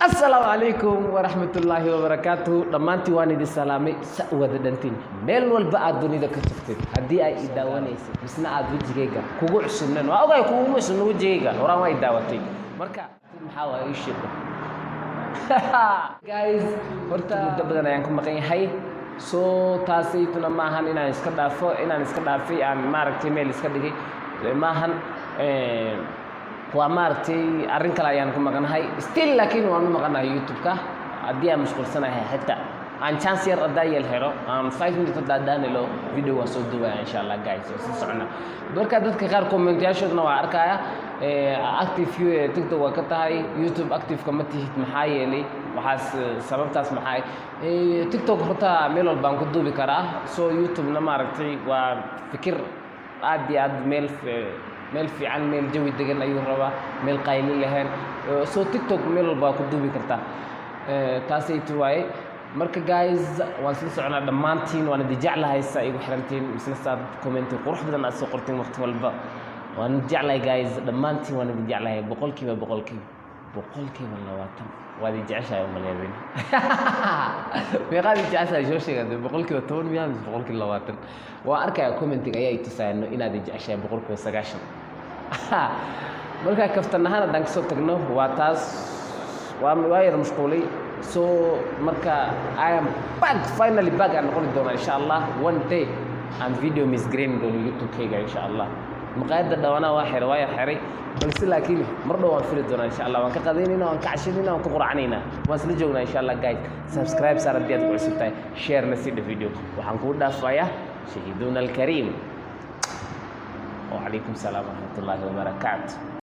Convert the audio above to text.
السلام عليكم ورحمة الله وبركاته دمانتي واني دي سلامي سأوة دانتين ميل والبعض دوني دا كتفتين هدي اي إداوانيسي بسنا عاد وجيجا كوغو عسنن واوغاي كوغو مسنن وجيجا ورا ما إداواتي مركا محاوة ايشي guys horta muddo badan ayaan ku maqan yahay soo taasaytuna maahan inaan iska dhaafay aan maaragtay meel iska dhigay maahan waa maaragtay arrin kale ayaan ku maqanahay still laakiin waan u maqanahay youtube-ka haddii aan mashquulsanahay xitaa aan chance yar haddaa yeel helo aan 5 minutes haddaa daanilo video waan soo duubaya insha allah guys oo sii socona marka dadka qaar comment-yaashoodna waa arkaya active tiktok waa ka tahay youtube active kama tihid maxaa yeelay waxaas sababtaas maxay tiktok horta meel walba aan ku duubi karaa soo youtube-na maaragtay waa fikir aad iyo aad meel fiican meel jawi degan ayuu rabaa meel qayli lahayn soo tiktok meel walba ku duubi kartaa taasay tuwaaye marka guys waan sii soconaa dhammaantiin waan idin jeclahay saa igu xirantiin isla saad commenti qurux badan aad soo qortiin waqti walba waan jeclahay guys dhammaantiin waan idin jeclahay boqolkiiba 20 waa idin jeceshahay uma leedin meeqaad jeceshahay soo sheegay boqolkiiba 10 miyaan boqolkiiba 20 waa arkaya commentiga ayaa itusaayno inaad jeceshahay boqolkiiba 90 marka kaftan ahaan haddaan kasoo tagno waa taas waa yar mashquulay so marka I am back finally back aan noqon doona insha Allah one day aan video miss green doon youtube-kayga insha Allah maqaayadda dhawana waa xiray balse laakiin mar dhow waan firi doona insha Allah waan ka qadaynayna waan ka cashinayna waan ka quraacnayna waan isla joognaa insha Allah guys subscribe saar haddii aad ku cusub tahay share na sii video waxaan ku dhaafayaa shahiiduna alkarim wa alaykum salaam wa rahmatullahi wa barakatuh